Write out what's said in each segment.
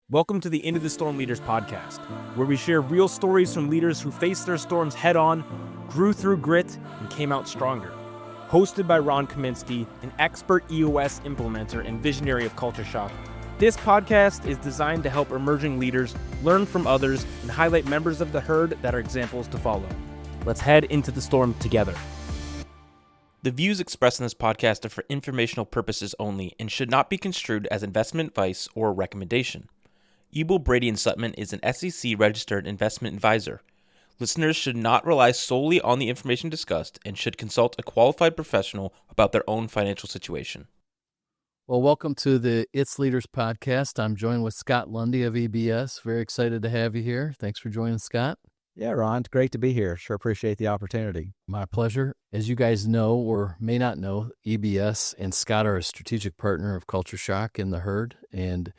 Welcome to the Into the Storm Leaders podcast, where we share real stories from leaders who faced their storms head on, grew through grit, and came out stronger. Hosted by Ron Kaminski, an expert EOS implementer and visionary of CultureShoc, this podcast is designed to help emerging leaders learn from others and highlight members of the herd that are examples to follow. Let's head into the storm together. The views expressed in this podcast are for informational purposes only and should not be construed as investment advice or a recommendation. Eubel Brady Suttman is an SEC-registered investment advisor. Listeners should not rely solely on the information discussed and should consult a qualified professional about their own financial situation. Well, welcome to the It's Leaders podcast. I'm joined with Scott Lundy of EBS. Very excited to have you here. Thanks for joining, Scott. Yeah, Ron, it's great to be here. Sure appreciate the opportunity. My pleasure. As you guys know or may not know, EBS and Scott are a strategic partner of CultureShoc in the herd, and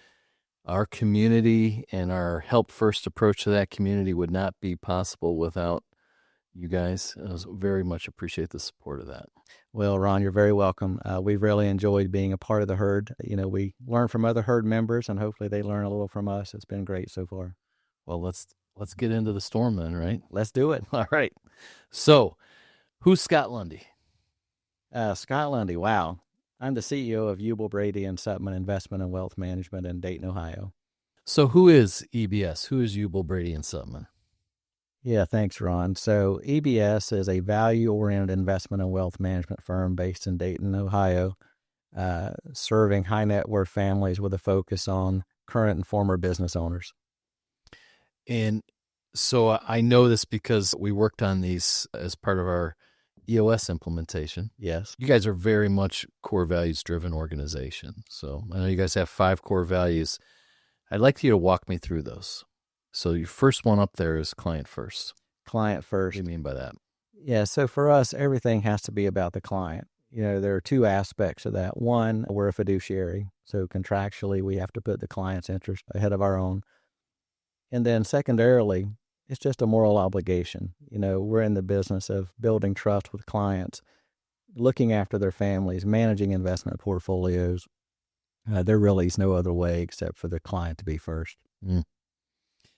our community and our help-first approach to that community would not be possible without you guys. I very much appreciate the support of that. Well, Ron, you're very welcome. We've really enjoyed being a part of the herd. You know, we learn from other herd members, and hopefully they learn a little from us. It's been great so far. Well, let's get into the storm then, right? Let's do it. All right. So, who's Scott Lundy? Scott Lundy, wow. I'm the CEO of Eubel Brady Suttman Investment and Wealth Management in Dayton, Ohio. So who is EBS? Who is Eubel Brady Suttman? Yeah, thanks, Ron. So EBS is a value-oriented investment and wealth management firm based in Dayton, Ohio, serving high-net-worth families with a focus on current and former business owners. And so I know this because we worked on these as part of our EOS implementation. Yes. You guys are very much core values driven organization. So I know you guys have 5 core values. I'd like you to walk me through those. So your first one up there is client first. Client first. What do you mean by that? Yeah. So for us, everything has to be about the client. You know, there are 2 aspects of that. One, we're a fiduciary. So contractually, we have to put the client's interest ahead of our own. And then secondarily, it's just a moral obligation. You know, we're in the business of building trust with clients, looking after their families, managing investment portfolios. There really is no other way except for the client to be first.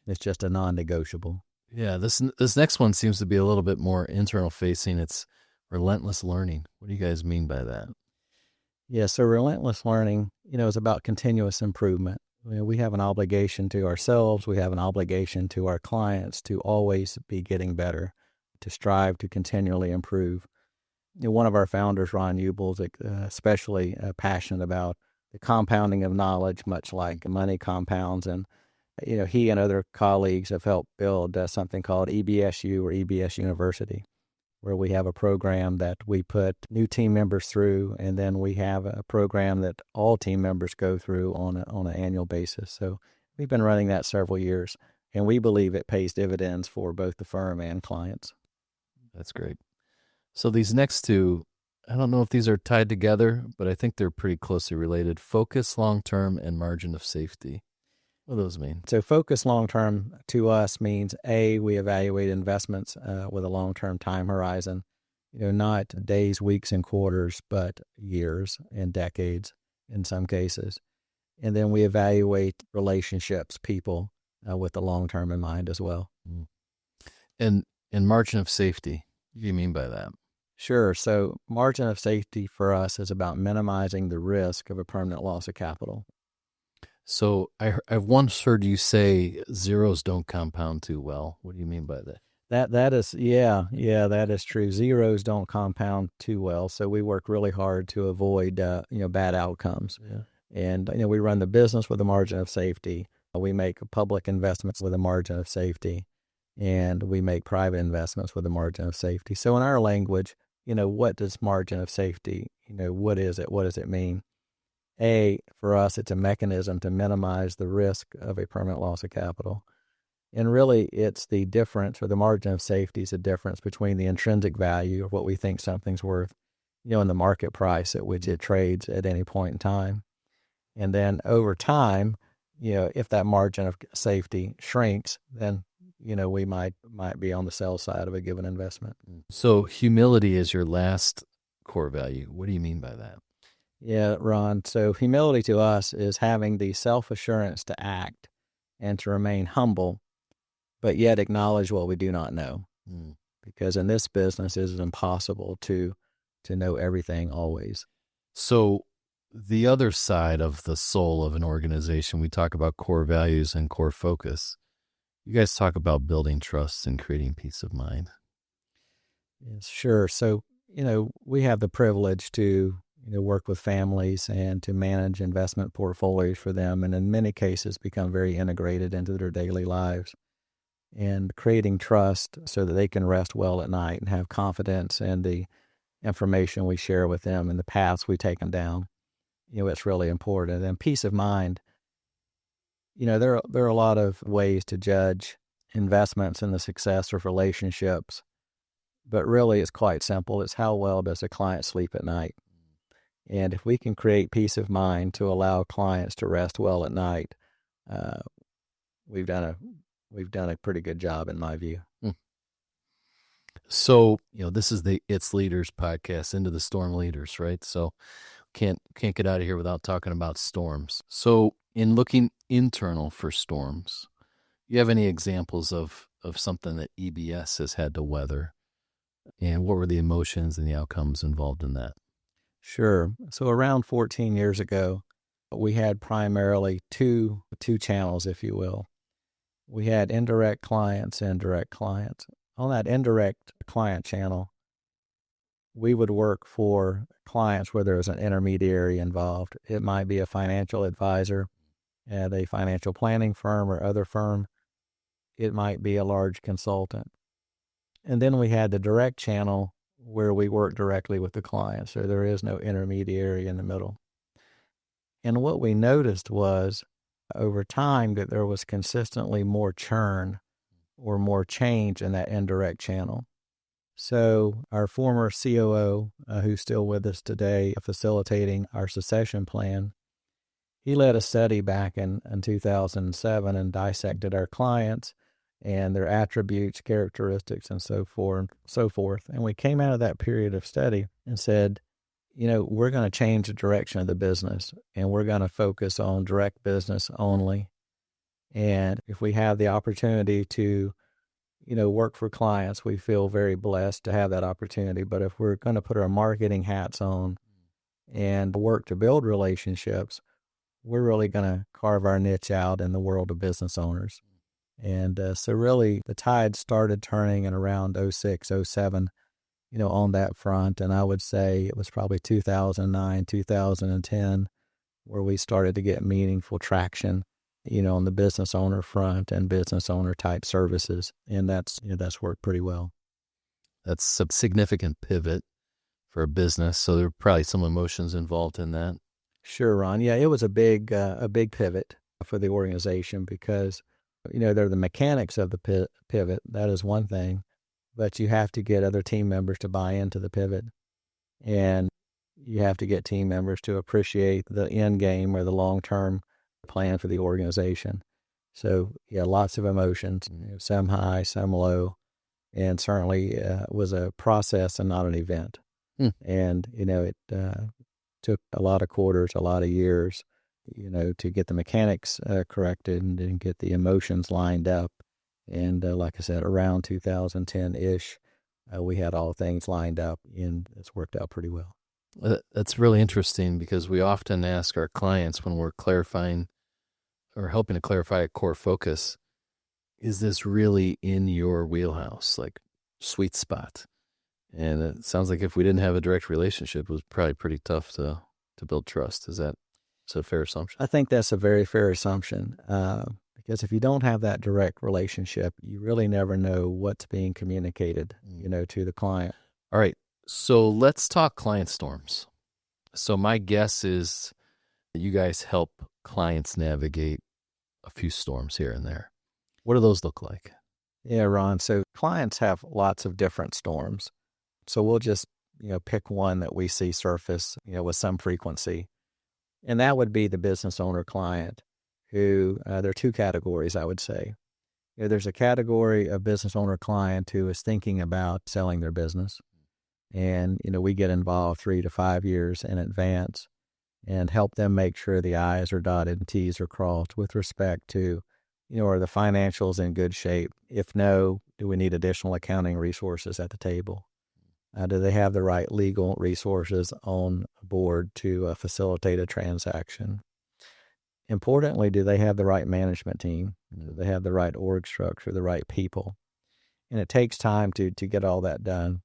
It's just a non-negotiable. Yeah, this next one seems to be a little bit more internal facing. It's relentless learning. What do you guys mean by that? Yeah, so relentless learning, you know, is about continuous improvement. You know, we have an obligation to ourselves. We have an obligation to our clients to always be getting better, to strive to continually improve. You know, one of our founders, Ron Eubel, is especially passionate about the compounding of knowledge, much like money compounds. And, you know, he and other colleagues have helped build something called EBSU or EBS University, where we have a program that we put new team members through, and then we have a program that all team members go through on an annual basis. So we've been running that several years, and we believe it pays dividends for both the firm and clients. That's great. So these next 2, I don't know if these are tied together, but I think they're pretty closely related. Focus long-term and margin of safety. What do those mean? So focus long-term to us means, A, we evaluate investments with a long-term time horizon, you know, not days, weeks, and quarters, but years and decades in some cases. And then we evaluate relationships, people with the long-term in mind as well. And margin of safety, what do you mean by that? Sure. So margin of safety for us is about minimizing the risk of a permanent loss of capital. So I've once heard you say zeros don't compound too well. What do you mean by that? That is, that is true. Zeros don't compound too well. So we work really hard to avoid, bad outcomes. Yeah. And, you know, we run the business with a margin of safety. We make public investments with a margin of safety, and we make private investments with a margin of safety. So in our language, you know, what does margin of safety, you know, what is it? What does it mean? A, for us, it's a mechanism to minimize the risk of a permanent loss of capital. And really, it's the difference, or the margin of safety is the difference between the intrinsic value of what we think something's worth, you know, and the market price at which it trades at any point in time. And then over time, you know, if that margin of safety shrinks, then, you know, we might be on the sell side of a given investment. So humility is your last core value. What do you mean by that? Yeah, Ron. So humility to us is having the self-assurance to act and to remain humble, but yet acknowledge what we do not know. Because in this business, it is impossible to know everything always. So the other side of the soul of an organization, we talk about core values and core focus. You guys talk about building trust and creating peace of mind. Yes, sure. So, we have the privilege to, work with families and to manage investment portfolios for them, and in many cases become very integrated into their daily lives. And creating trust so that they can rest well at night and have confidence in the information we share with them and the paths we take them down. It's really important. And peace of mind, there are a lot of ways to judge investments and the success of relationships, but really it's quite simple. It's how well does a client sleep at night? And if we can create peace of mind to allow clients to rest well at night, we've done a pretty good job in my view. So, this is the It's Leaders podcast, Into the Storm Leaders, right? So can't get out of here without talking about storms. So in looking internal for storms, you have any examples of something that EBS has had to weather? And what were the emotions and the outcomes involved in that? Sure. So around 14 years ago, we had primarily two channels, if you will. We had indirect clients and direct clients. On that indirect client channel, we would work for clients where there was an intermediary involved. It might be a financial advisor at a financial planning firm or other firm. It might be a large consultant. And then we had the direct channel where we work directly with the client, so there is no intermediary in the middle. And what we noticed was over time that there was consistently more churn or more change in that indirect channel. So our former COO, who's still with us today, facilitating our succession plan, he led a study back in 2007 and dissected our clients and their attributes, characteristics, and so forth. And we came out of that period of study and said, we're going to change the direction of the business, and we're going to focus on direct business only. And if we have the opportunity to, work for clients, we feel very blessed to have that opportunity. But if we're going to put our marketing hats on and work to build relationships, we're really going to carve our niche out in the world of business owners. And so really the tide started turning in around 06, 07, on that front. And I would say it was probably 2009, 2010, where we started to get meaningful traction, on the business owner front and business owner type services. And that's worked pretty well. That's a significant pivot for a business. So there are probably some emotions involved in that. Sure, Ron. Yeah, it was a big pivot for the organization because, they're the mechanics of the pivot. That is one thing, but you have to get other team members to buy into the pivot, and you have to get team members to appreciate the end game or the long-term plan for the organization. So, yeah, lots of emotions, some high, some low, and certainly was a process and not an event. And, it took a lot of quarters, a lot of years, to get the mechanics corrected and then get the emotions lined up. And like I said, around 2010-ish, we had all things lined up, and it's worked out pretty well. That's really interesting because we often ask our clients when we're clarifying or helping to clarify a core focus, is this really in your wheelhouse, like sweet spot? And it sounds like if we didn't have a direct relationship, it was probably pretty tough to build trust. Is that a fair assumption? I think that's a very fair assumption because if you don't have that direct relationship, you really never know what's being communicated, to the client. All right. So let's talk client storms. So my guess is that you guys help clients navigate a few storms here and there. What do those look like? Yeah, Ron. So clients have lots of different storms. So we'll just, pick one that we see surface, with some frequency. And that would be the business owner client who, there are two categories, I would say. There's a category of business owner client who is thinking about selling their business. And, we get involved 3 to 5 years in advance and help them make sure the I's are dotted and T's are crossed with respect to, are the financials in good shape? If no, do we need additional accounting resources at the table? Do they have the right legal resources on board to facilitate a transaction? Importantly, do they have the right management team? Do they have the right org structure, the right people? And it takes time to get all that done.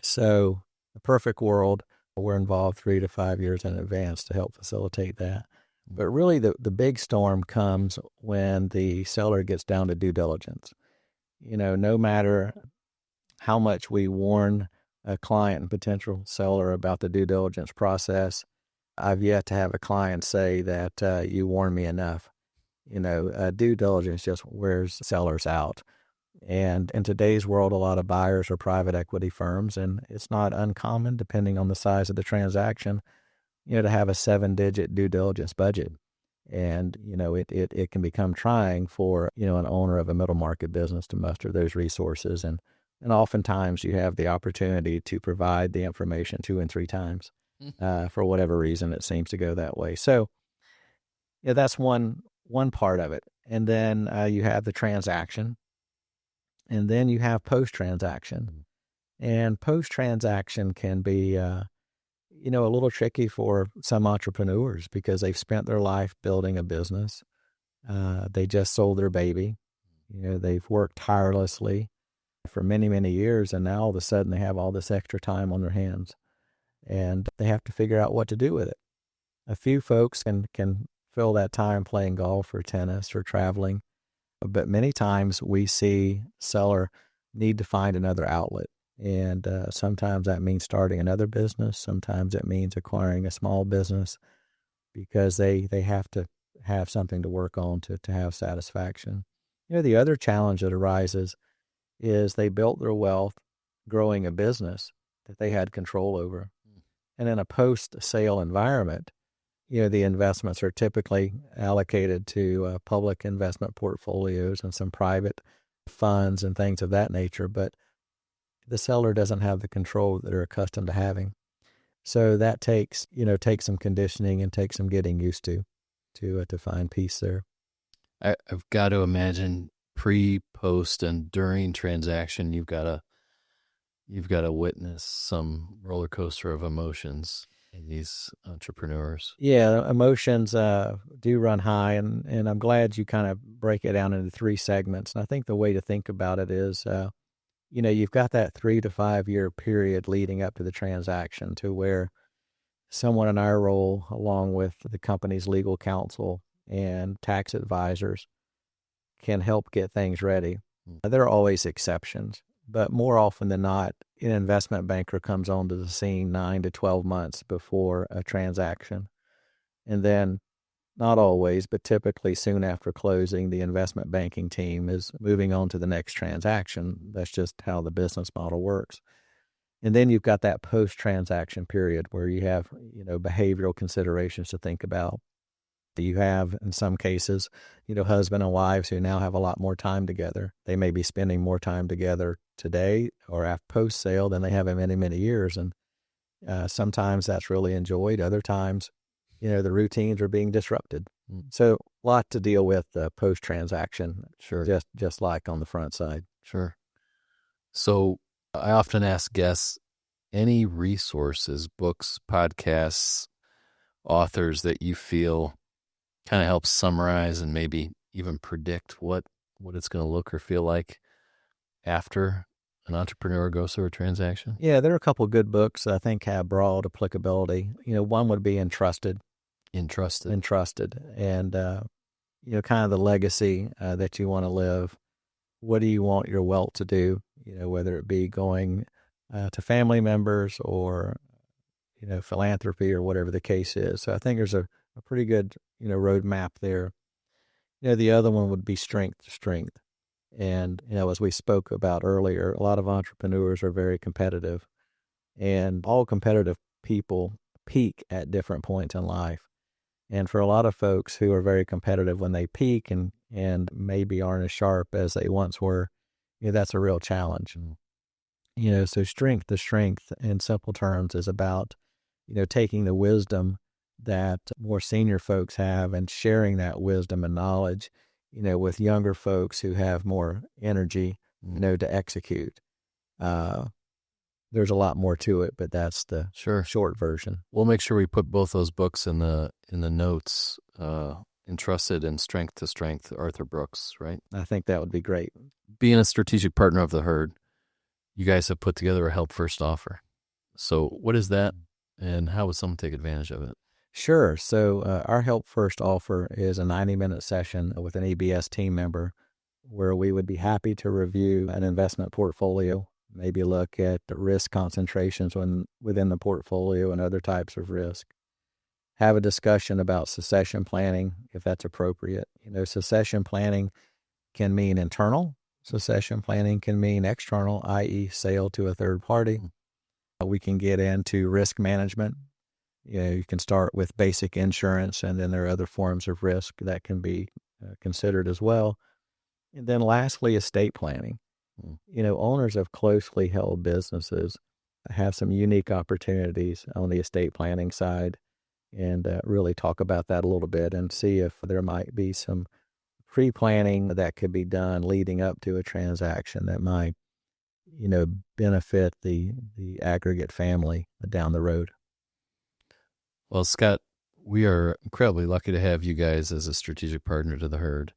So the perfect world, we're involved 3 to 5 years in advance to help facilitate that. But really the big storm comes when the seller gets down to due diligence. No matter how much we warn a client and potential seller about the due diligence process, I've yet to have a client say that you warned me enough. Due diligence just wears sellers out. And in today's world, a lot of buyers are private equity firms, and it's not uncommon, depending on the size of the transaction, to have a 7-digit due diligence budget. And, it can become trying for, an owner of a middle market business to muster those resources. And oftentimes you have the opportunity to provide the information 2 and 3 times. For whatever reason, it seems to go that way. So, that's one part of it. And then you have the transaction. And then you have post-transaction. And post-transaction can be, a little tricky for some entrepreneurs because they've spent their life building a business. They just sold their baby. They've worked tirelessly for many, many years, and now all of a sudden they have all this extra time on their hands, and they have to figure out what to do with it. A few folks can fill that time playing golf or tennis or traveling. But many times we see seller need to find another outlet. And sometimes that means starting another business. Sometimes it means acquiring a small business because they have to have something to work on to have satisfaction. The other challenge that arises is they built their wealth growing a business that they had control over. And in a post-sale environment, the investments are typically allocated to public investment portfolios and some private funds and things of that nature, but the seller doesn't have the control that they're accustomed to having. So that takes some conditioning and takes some getting used to find peace there. I've got to imagine pre, post, and during transaction, you've got to witness some roller coaster of emotions in these entrepreneurs. Yeah, emotions do run high, and I'm glad you kind of break it down into 3 segments. And I think the way to think about it is, you've got that 3 to 5 year period leading up to the transaction to where someone in our role, along with the company's legal counsel and tax advisors, can help get things ready. There are always exceptions, but more often than not, an investment banker comes onto the scene 9 to 12 months before a transaction. And then, not always, but typically soon after closing, the investment banking team is moving on to the next transaction. That's just how the business model works. And then you've got that post-transaction period where you have, behavioral considerations to think about. You have, in some cases, husband and wives who now have a lot more time together. They may be spending more time together today or after post-sale than they have in many, many years. And sometimes that's really enjoyed. Other times, the routines are being disrupted. So a lot to deal with post-transaction, Sure. just like on the front side. Sure. So I often ask guests, any resources, books, podcasts, authors that you feel kind of help summarize and maybe even predict what it's going to look or feel like after an entrepreneur goes through a transaction? Yeah, there are a couple of good books that I think have broad applicability. One would be Entrusted. And, kind of the legacy that you want to live. What do you want your wealth to do? Whether it be going to family members or, philanthropy or whatever the case is. So I think there's a pretty good, roadmap there. The other one would be Strength to Strength. And, as we spoke about earlier, a lot of entrepreneurs are very competitive, and all competitive people peak at different points in life. And for a lot of folks who are very competitive when they peak and maybe aren't as sharp as they once were, that's a real challenge. So Strength to Strength in simple terms is about, taking the wisdom that more senior folks have and sharing that wisdom and knowledge with younger folks who have more energy, to execute. There's a lot more to it, but that's the short version. We'll make sure we put both those books in the notes. Entrusted and Strength to Strength, Arthur Brooks, right? I think that would be great. Being a strategic partner of the Herd, you guys have put together a Help First offer. So what is that, and how would someone take advantage of it? Sure. So our Help First offer is a 90-minute session with an EBS team member where we would be happy to review an investment portfolio, maybe look at the risk concentrations within the portfolio and other types of risk. Have a discussion about succession planning, if that's appropriate. Succession planning can mean internal. Succession planning can mean external, i.e. sale to a third party. We can get into risk management. You can start with basic insurance, and then there are other forms of risk that can be considered as well. And then lastly, estate planning. Owners of closely held businesses have some unique opportunities on the estate planning side, and really talk about that a little bit and see if there might be some pre-planning that could be done leading up to a transaction that might, benefit the aggregate family down the road. Well, Scott, we are incredibly lucky to have you guys as a strategic partner to the Herd.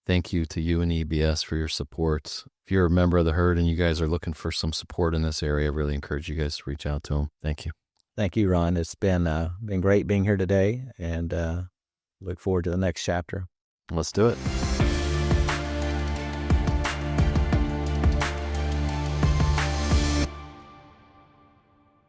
Thank you to you and EBS for your support. If you're a member of the Herd and you guys are looking for some support in this area, I really encourage you guys to reach out to them. Thank you. Thank you, Ron. It's been great being here today, and look forward to the next chapter. Let's do it.